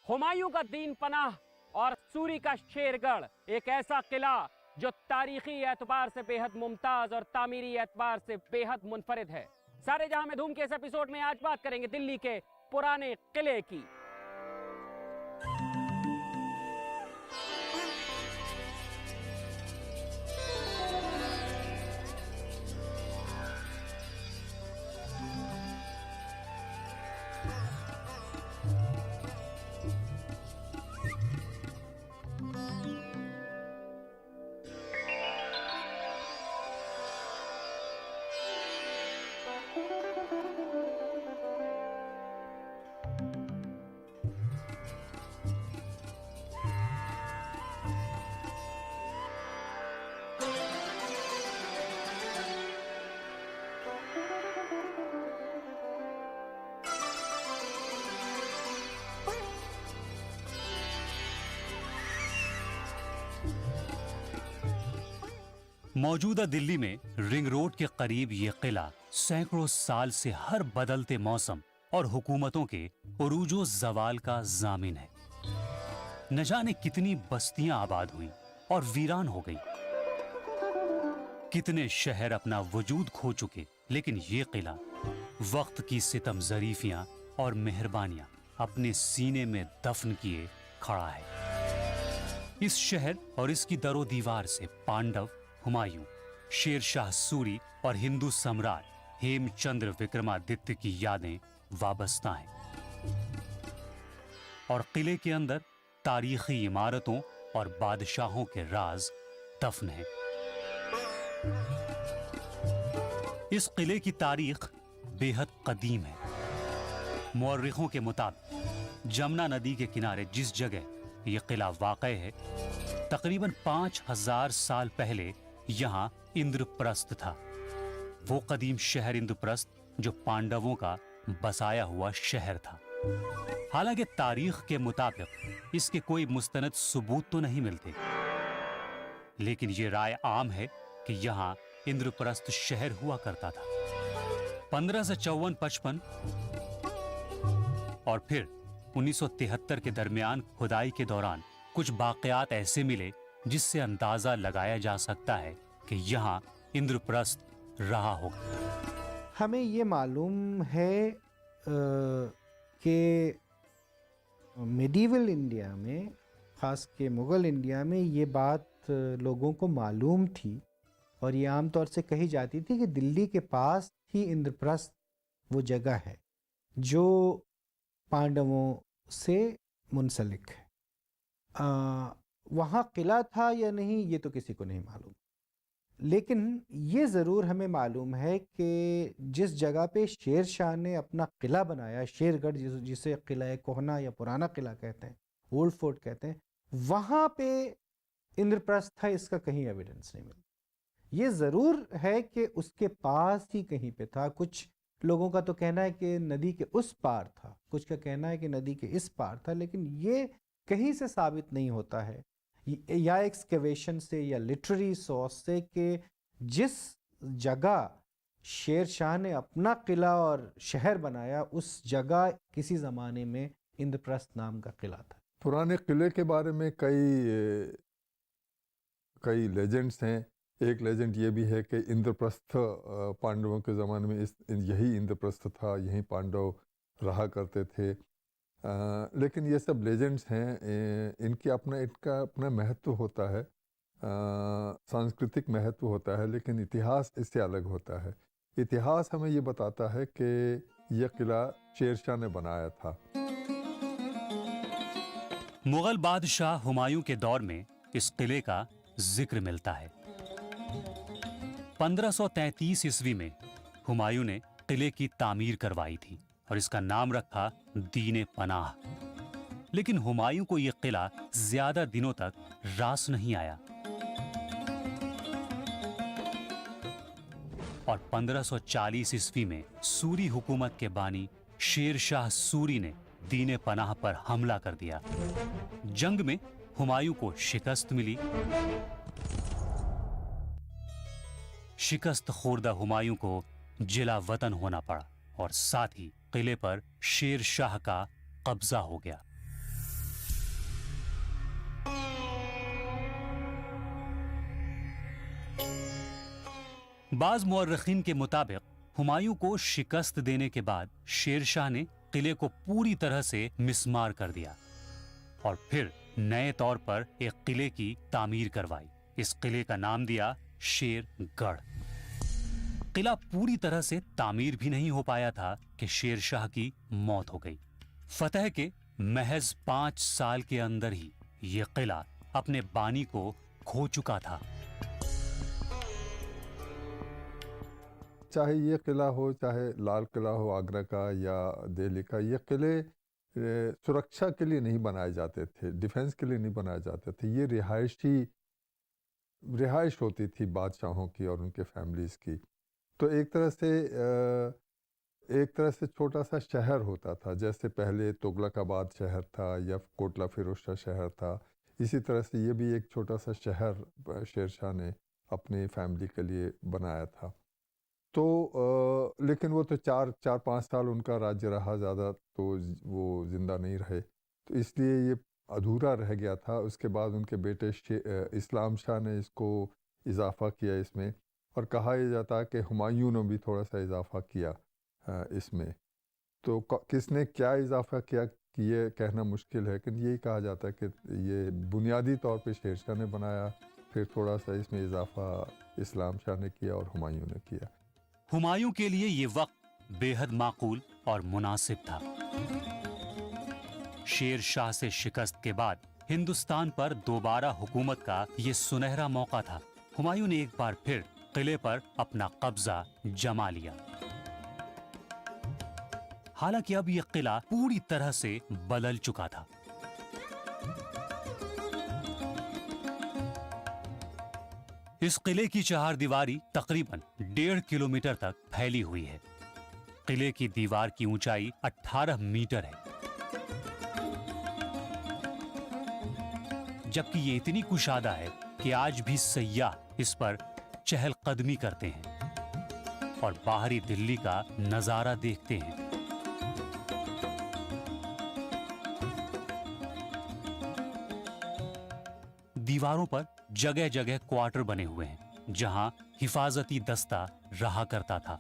हुमायूं का दीन पनाह और सूरी का शेरगढ़ एक ऐसा किला जो तारीखी एतबार से बेहद मुमताज और तामीरी एतबार से बेहद मुनफरिद है। सारे जहां में धूम के इस एपिसोड में आज बात करेंगे दिल्ली के पुराने किले की। मौजूदा दिल्ली में रिंग रोड के करीब ये किला सैकड़ों साल से हर बदलते मौसम और हुकूमतों के उरूजो जवाल का जामिन है। न जाने कितनी बस्तियां आबाद हुई और वीरान हो गई, कितने शहर अपना वजूद खो चुके, लेकिन ये किला वक्त की सितम जरीफियां और मेहरबानियां अपने सीने में दफन किए खड़ा है। इस शहर और इसकी दरो दीवार से पांडव, हुमायूं, शेरशाह सूरी और हिंदू सम्राट हेमचंद्र विक्रमादित्य की यादें वाबस्ता हैं। और किले के अंदर तारीखी इमारतों और बादशाहों के राज दफन हैं। इस किले की तारीख बेहद कदीम है। मुअर्रिखों के मुताबिक जमुना नदी के किनारे जिस जगह यह किला वाक़ है, तकरीबन 5000 साल पहले यहां इंद्रप्रस्थ था। वो कदीम शहर इंद्रप्रस्थ जो पांडवों का बसाया हुआ शहर था। हालांकि तारीख के मुताबिक इसके कोई मुस्तनद सबूत तो नहीं मिलते, लेकिन ये राय आम है कि यहां इंद्रप्रस्थ शहर हुआ करता था। 1554-55 और फिर 1973 के दरमियान खुदाई के दौरान कुछ वाकयात ऐसे मिले जिससे अंदाजा लगाया जा सकता है कि यहाँ इंद्रप्रस्थ रहा होगा। हमें ये मालूम है कि मिडीवल इंडिया में, ख़ास के मुग़ल इंडिया में, ये बात लोगों को मालूम थी और ये आम तौर से कही जाती थी कि दिल्ली के पास ही इंद्रप्रस्थ वो जगह है जो पांडवों से मुंसलिक है। वहाँ किला था या नहीं ये तो किसी को नहीं मालूम, लेकिन ये ज़रूर हमें मालूम है कि जिस जगह पे शेर शाह ने अपना किला बनाया, शेरगढ़ जिसे किला कोहना या पुराना किला कहते हैं, ओल्ड फोर्ट कहते हैं, वहाँ पे इंद्रप्रस्थ था, इसका कहीं एविडेंस नहीं मिलता। ये ज़रूर है कि उसके पास ही कहीं पे था। कुछ लोगों का तो कहना है कि नदी के उस पार था, कुछ का कहना है कि नदी के इस पार था, लेकिन ये कहीं से साबित नहीं होता है, या एक्सकेवेशन से या लिटरेरी सोर्स से, कि जिस जगह शेर शाह ने अपना किला और शहर बनाया उस जगह किसी ज़माने में इंद्रप्रस्थ नाम का किला था। पुराने किले के बारे में कई लेजेंड्स हैं। एक लेजेंड ये भी है कि इंद्रप्रस्थ पांडवों के ज़माने में यही इंद्रप्रस्थ था, यहीं पांडव रहा करते थे। लेकिन ये सब लेजेंड्स हैं, इनका अपना महत्व होता है, सांस्कृतिक महत्व होता है, लेकिन इतिहास इससे अलग होता है। इतिहास हमें ये बताता है कि यह किला शेरशाह ने बनाया था। मुगल बादशाह हुमायूं के दौर में इस किले का जिक्र मिलता है। 1533 ईस्वी में हुमायूं ने किले की तामीर करवाई थी और इसका नाम रखा दीने पनाह। लेकिन हुमायूं को यह किला ज्यादा दिनों तक रास नहीं आया और 1540 ईस्वी में सूरी हुकूमत के बानी शेरशाह सूरी ने दीने पनाह पर हमला कर दिया। जंग में हुमायूं को शिकस्त मिली। शिकस्त खोर्दा हुमायूं को जिला वतन होना पड़ा और साथ ही किले पर शेर शाह का कब्जा हो गया। बाज मुअर्रिखीन के मुताबिक हुमायूं को शिकस्त देने के बाद शेर शाह ने किले को पूरी तरह से मिस्मार कर दिया और फिर नए तौर पर एक किले की तामीर करवाई। इस किले का नाम दिया शेरगढ़। किला पूरी तरह से तामीर भी नहीं हो पाया था कि शेर शाह की मौत हो गई। फतह के महज 5 साल के अंदर ही यह किला अपने बानी को खो चुका था। चाहे ये किला हो, चाहे लाल किला हो आगरा का या दिल्ली का, ये किले सुरक्षा के लिए नहीं बनाए जाते थे, डिफेंस के लिए नहीं बनाए जाते थे। ये रिहाइश होती थी बादशाहों की और उनके फैमिलीज़ की। तो एक तरह से छोटा सा शहर होता था, जैसे पहले तुगलकाबाद शहर था या कोटला फिरोजशाह शहर था, इसी तरह से ये भी एक छोटा सा शहर शेरशाह ने अपनी फैमिली के लिए बनाया था। तो लेकिन वो तो 4-5 साल उनका राज्य रहा, ज़्यादा तो वो ज़िंदा नहीं रहे, तो इसलिए ये अधूरा रह गया था। उसके बाद उनके बेटे इस्लाम शाह ने इसको इजाफ़ा किया इसमें, और कहा यह जाता है कि हुमायूं ने भी थोड़ा सा इजाफ़ा किया इसमें। तो किसने क्या इजाफ़ा किया कि ये कहना मुश्किल है, लेकिन यही कहा जाता है कि ये बुनियादी तौर पे शेरशाह ने बनाया, फिर थोड़ा सा इसमें इजाफ़ा इस्लाम शाह ने किया और हुमायूं ने किया। हुमायूं के लिए ये वक्त बेहद माकूल और मुनासिब था। शेर शाह से शिकस्त के बाद हिंदुस्तान पर दोबारा हुकूमत का ये सुनहरा मौका था। हुमायूं ने एक बार फिर किले पर अपना कब्जा जमा लिया। हालांकि अब यह किला पूरी तरह से बदल चुका था। इस किले की चहारदीवारी तकरीबन 1.5 किलोमीटर तक फैली हुई है। किले की दीवार की ऊंचाई 18 मीटर है, जबकि ये इतनी कुशादा है कि आज भी सय्याह इस पर चहलकदमी करते हैं और बाहरी दिल्ली का नजारा देखते हैं। दीवारों पर जगह जगह क्वार्टर बने हुए हैं, जहां हिफाजती दस्ता रहा करता था।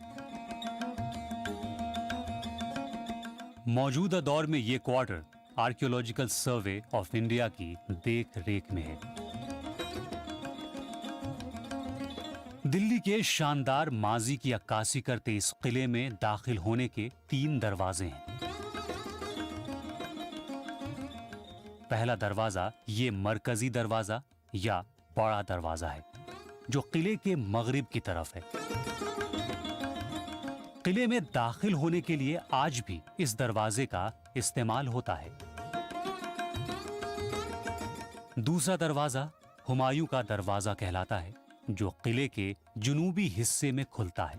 मौजूदा दौर में ये quarter archaeological survey of India की देख रेख में है। दिल्ली के शानदार माजी की अक्कासी करते इस किले में दाखिल होने के 3 दरवाजे हैं। पहला दरवाजा ये मरकजी दरवाजा या बड़ा दरवाजा है, जो किले के मगरिब की तरफ है। किले में दाखिल होने के लिए आज भी इस दरवाजे का इस्तेमाल होता है। दूसरा दरवाजा हुमायूं का दरवाजा कहलाता है, जो किले के जुनूबी हिस्से में खुलता है।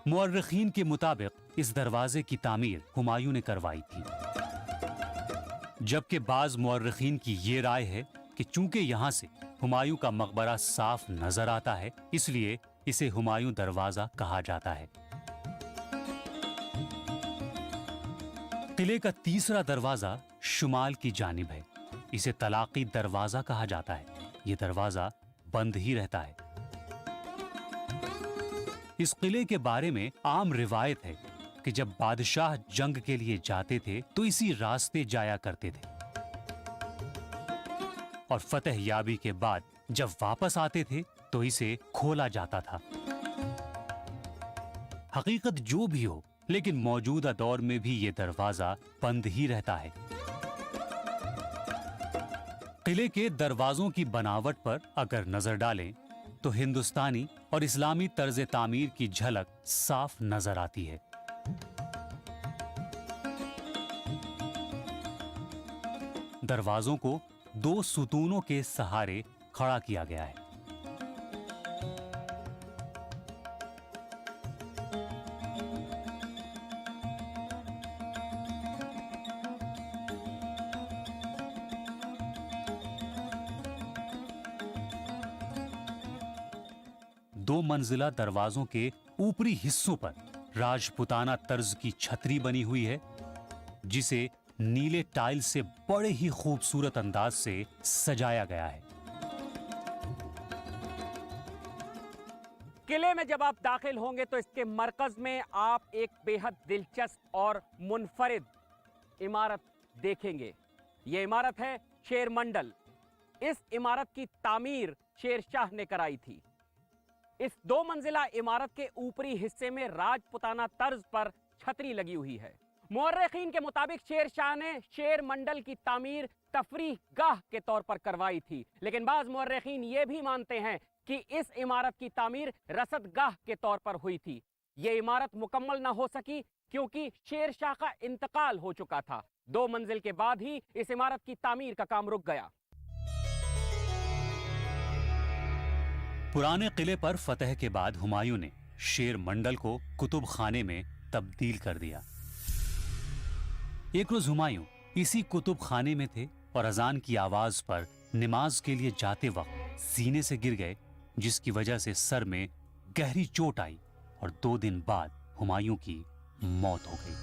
मुअर्रिखीन के मुताबिक इस दरवाजे की तामीर हुमायूं ने करवाई थी, जबकि बाज मुअर्रिखीन की ये राय है कि चूंकि यहां से हुमायूं का मकबरा साफ नजर आता है, इसलिए इसे हुमायूं दरवाजा कहा जाता है। किले का तीसरा दरवाजा शुमाल की जानिब है। इसे तलाकी दरवाजा कहा जाता है। यह दरवाजा बंद ही रहता है। इस किले के बारे में आम रिवायत है कि जब बादशाह जंग के लिए जाते थे तो इसी रास्ते जाया करते थे, और फतह याबी के बाद जब वापस आते थे तो इसे खोला जाता था। हकीकत जो भी हो, लेकिन मौजूदा दौर में भी ये दरवाजा बंद ही रहता है। किले के दरवाजों की बनावट पर अगर नजर डालें तो हिंदुस्तानी और इस्लामी तर्ज तामीर की झलक साफ नजर आती है। दरवाजों को 2 सुतूनों के सहारे खड़ा किया गया है। दो मंजिला दरवाजों के ऊपरी हिस्सों पर राजपुताना तर्ज की छतरी बनी हुई है, जिसे नीले टाइल से बड़े ही खूबसूरत अंदाज से सजाया गया है। किले में जब आप दाखिल होंगे तो इसके मरकज में आप एक बेहद दिलचस्प और मुनफरिद इमारत देखेंगे। यह इमारत है शेर मंडल। इस इमारत की तामीर शेर शाह ने कराई थी। इस 2 मंजिला इमारत के ऊपरी हिस्से में राजपुताना तर्ज पर छतरी लगी हुई है। मुअर्रिखीन के मुताबिक शेर शाह ने शेर मंडल की तामीर तफरीह गाह के तौर पर करवाई थी, लेकिन बाज मुअर्रिखीन ये भी मानते हैं कि इस इमारत की तामीर रसदगाह के तौर पर हुई थी। यह इमारत मुकम्मल ना हो सकी क्योंकि शेर शाह का इंतकाल हो चुका था। 2 मंजिल के बाद ही इस इमारत की तामीर का काम रुक गया। पुराने किले पर फतह के बाद हुमायूं ने शेर मंडल को कुतुब खाने में तब्दील कर दिया। एक रोज हुमायूं इसी कुतुब खाने में थे और अजान की आवाज पर नमाज के लिए जाते वक्त सीने से गिर गए, जिसकी वजह से सर में गहरी चोट आई और 2 दिन बाद हुमायूं की मौत हो गई।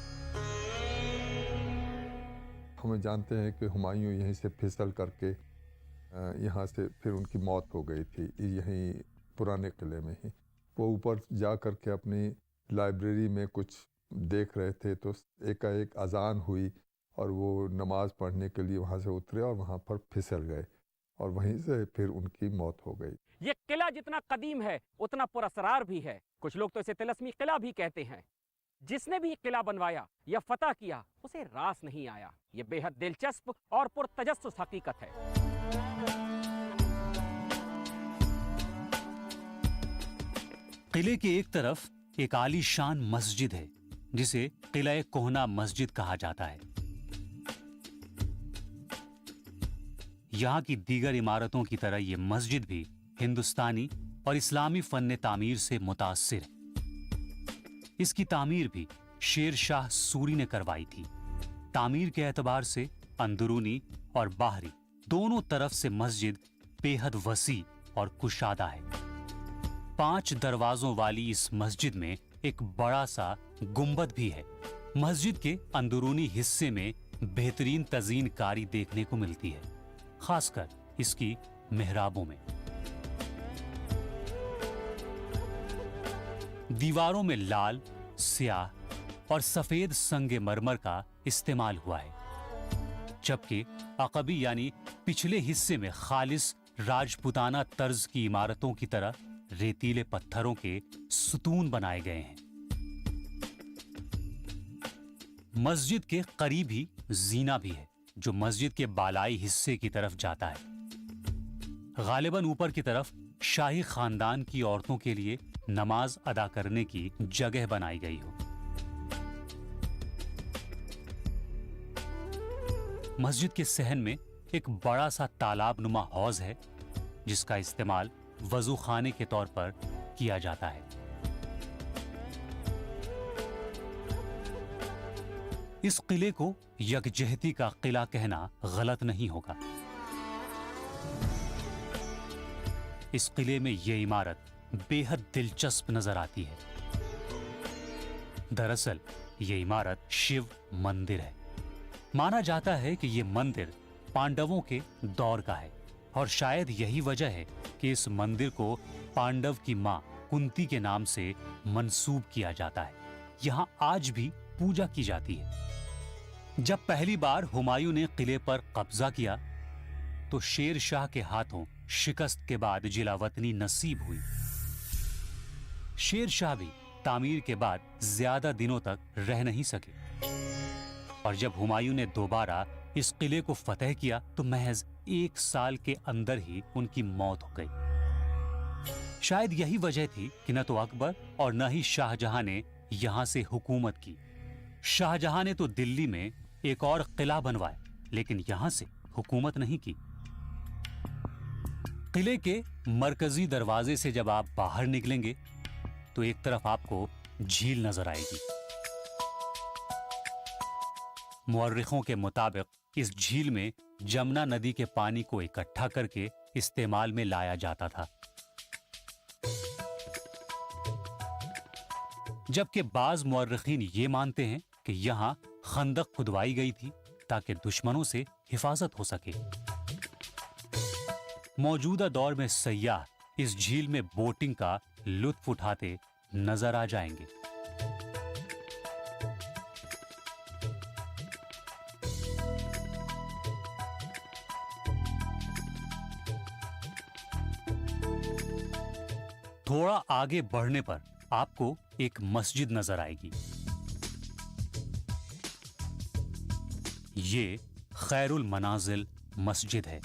हमें जानते हैं कि हुमायूं यहीं से फिसल करके यहाँ से फिर उनकी मौत हो गई थी, यहीं पुराने किले में ही। वो ऊपर जा कर के अपनी लाइब्रेरी में कुछ देख रहे थे तो एकाएक अजान हुई और वो नमाज पढ़ने के लिए वहाँ से उतरे और वहाँ पर फिसल गए और वहीं से फिर उनकी मौत हो गई। ये किला जितना कदीम है उतना पुरअसरार भी है। कुछ लोग तो इसे तिलस्मी किला भी कहते हैं। जिसने भी किला बनवाया या फतह किया उसे रास नहीं आया। ये बेहद दिलचस्प और पुरतजस्सुस हकीकत है। किले के एक तरफ एक आलीशान मस्जिद है जिसे किला कोहना मस्जिद कहा जाता है। यहाँ की दीगर इमारतों की तरह ये मस्जिद भी हिंदुस्तानी और इस्लामी फन तामीर से मुतासिर है। इसकी तामीर भी शेर शाह सूरी ने करवाई थी। तामीर के एतबार से अंदरूनी और बाहरी दोनों तरफ से मस्जिद बेहद वसी और कुशादा है। 5 दरवाजों वाली इस मस्जिद में एक बड़ा सा गुंबद भी है। मस्जिद के अंदरूनी हिस्से में बेहतरीन तज़ीन कारी देखने को मिलती है, खासकर इसकी मेहराबों में। दीवारों में लाल, स्याह और सफेद संगे मरमर का इस्तेमाल हुआ है, जबकि अकबी यानी पिछले हिस्से में खालिस राजपुताना तर्ज की इमारतों की तरह रेतीले पत्थरों के सुतून बनाए गए हैं। मस्जिद के करीब ही जीना भी है जो मस्जिद के बालाई हिस्से की तरफ जाता है। गालिबन ऊपर की तरफ शाही खानदान की औरतों के लिए नमाज अदा करने की जगह बनाई गई हो। मस्जिद के सहन में एक बड़ा सा तालाब नुमा हौज है जिसका इस्तेमाल वजू खाने के तौर पर किया जाता है। इस किले को यकजहती का किला कहना गलत नहीं होगा। इस किले में यह इमारत बेहद दिलचस्प नजर आती है। दरअसल यह इमारत शिव मंदिर है। माना जाता है कि यह मंदिर पांडवों के दौर का है और शायद यही वजह है कि इस मंदिर को पांडव की मां कुंती के नाम से मंसूब किया जाता है। यहां आज भी पूजा की जाती है। जब पहली बार हुमायूं ने किले पर कब्जा किया तो शेर शाह के हाथों शिकस्त के बाद जिलावतनी नसीब हुई। शेर शाह भी तामीर के बाद ज्यादा दिनों तक रह नहीं सके और जब हुमायूं ने दोबारा इस किले को फतेह किया तो महज 1 साल के अंदर ही उनकी मौत हो गई। शायद यही वजह थी कि न तो अकबर और न ही शाहजहां ने यहां से हुकूमत की। शाहजहां ने तो दिल्ली में एक और किला बनवाया, लेकिन यहां से हुकूमत नहीं की। किले के मरकजी दरवाजे से जब आप बाहर निकलेंगे तो एक तरफ आपको झील नजर आएगी। मुअर्रिखों के मुताबिक इस झील में जमुना नदी के पानी को इकट्ठा करके इस्तेमाल में लाया जाता था। जबकि बाज मुअर्रिखीन ये मानते हैं कि यहाँ खंदक खुदवाई गई थी ताकि दुश्मनों से हिफाजत हो सके। मौजूदा दौर में सयाह इस झील में बोटिंग का लुत्फ उठाते नजर आ जाएंगे। थोड़ा आगे बढ़ने पर आपको एक मस्जिद नजर आएगी। ये खैरुल मनाजिल मस्जिद है।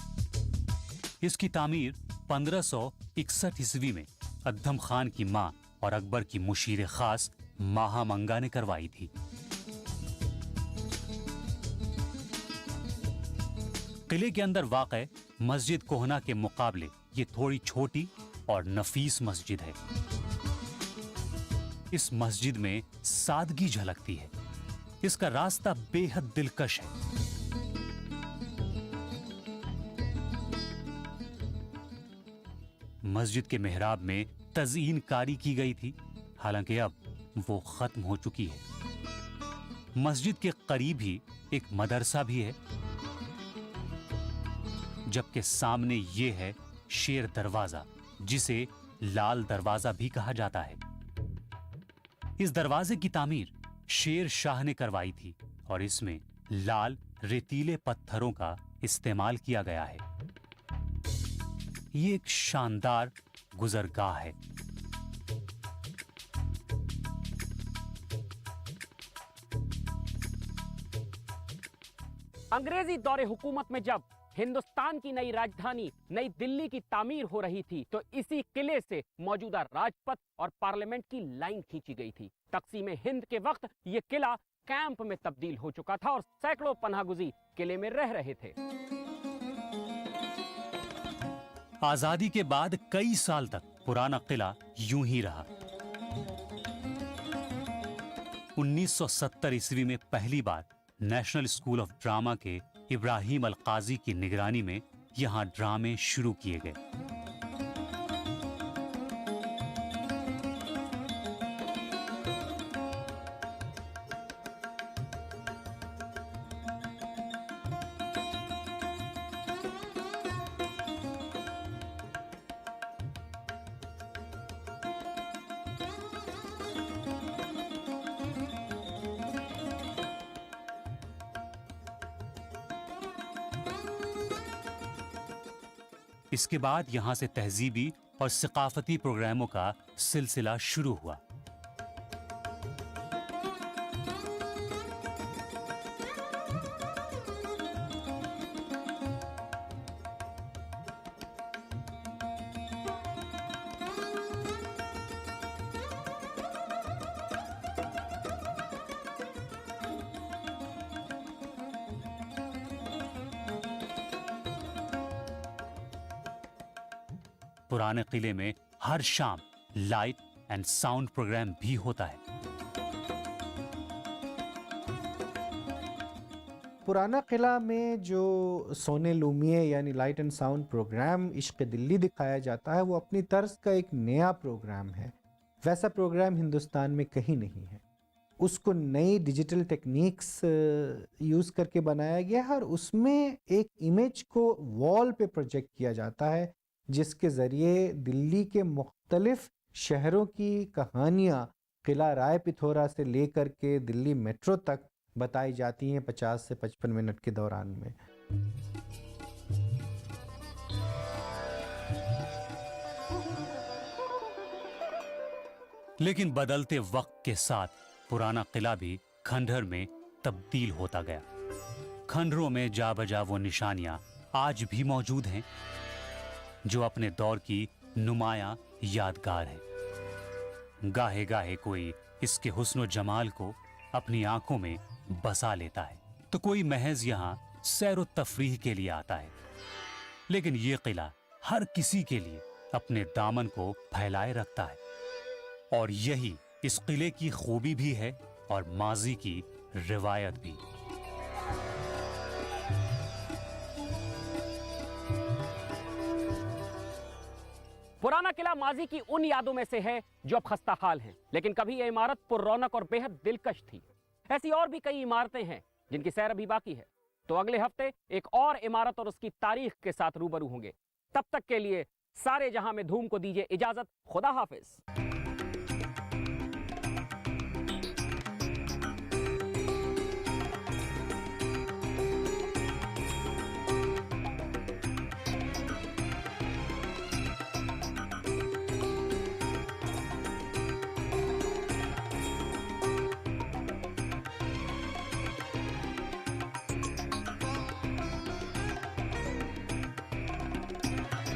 इसकी तामीर 1561 ईस्वी में अद्दम खान की मां और अकबर की मुशीर खास महामंगा ने करवाई थी। किले के अंदर वाक़ मस्जिद कोहना के मुकाबले ये थोड़ी छोटी और नफीस मस्जिद है। इस मस्जिद में सादगी झलकती है। इसका रास्ता बेहद दिलकश है। मस्जिद के मेहराब में तज़ीन कारी की गई थी, हालांकि अब वो खत्म हो चुकी है। मस्जिद के करीब ही एक मदरसा भी है, जबकि सामने ये है शेर दरवाजा, जिसे लाल दरवाजा भी कहा जाता है। इस दरवाजे की तामीर शेर शाह ने करवाई थी और इसमें लाल रेतीले पत्थरों का इस्तेमाल किया गया है। ये एक शानदार गुजरगाह है। अंग्रेजी दौरे हुकूमत में जब हिंदुस्तान की नई राजधानी नई दिल्ली की तामीर हो रही थी, तो इसी किले से मौजूदा राजपथ और पार्लियामेंट की लाइन खींची गई थी। तकसीम हिंद के वक्त यह किला कैंप में तब्दील हो चुका था और सैकड़ों पनाहगुजी किले में रह रहे थे। आजादी के बाद कई साल तक पुराना किला यूं ही रहा। 1970 ईस्वी में पहली बार नेशनल स्कूल ऑफ ड्रामा के इब्राहिम अल काजी की निगरानी में यहां ड्रामे शुरू किए गए। इसके बाद यहां से तहजीबी और सकाफती प्रोग्रामों का सिलसिला शुरू हुआ। पुराने किले में हर शाम लाइट एंड साउंड प्रोग्राम भी होता है। पुराना किला में जो सोने लूमिये यानी लाइट एंड साउंड प्रोग्राम इश्क दिल्ली दिखाया जाता है, वो अपनी तर्ज का एक नया प्रोग्राम है। वैसा प्रोग्राम हिंदुस्तान में कहीं नहीं है। उसको नई डिजिटल टेक्निक्स यूज़ करके बनाया गया है और उसमें एक इमेज को वॉल पे प्रोजेक्ट किया जाता है, जिसके ज़रिए दिल्ली के मुख्तलिफ शहरों की कहानियाँ किला राय पिथौरा से लेकर के दिल्ली मेट्रो तक बताई जाती हैं 50 से 55 मिनट के दौरान में। लेकिन बदलते वक्त के साथ पुराना किला भी खंडहर में तब्दील होता गया। खंडहरों में जा बजा वो निशानियां आज भी मौजूद हैं, जो अपने दौर की नुमाया यादगार है। गाहे गाहे कोई इसके हुस्न और जमाल को अपनी आंखों में बसा लेता है, तो कोई महज यहाँ सैर व तफरीह के लिए आता है। लेकिन ये किला हर किसी के लिए अपने दामन को फैलाए रखता है और यही इस किले की खूबी भी है और माजी की रिवायत भी। पुराना किला माजी की उन यादों में से है जो अब खस्ता हाल हैं, लेकिन कभी यह इमारत पुररौनक और बेहद दिलकश थी। ऐसी और भी कई इमारतें हैं जिनकी सैर अभी बाकी है। तो अगले हफ्ते एक और इमारत और उसकी तारीख के साथ रूबरू होंगे। तब तक के लिए सारे जहां में धूम को दीजिए इजाजत। खुदा हाफिज।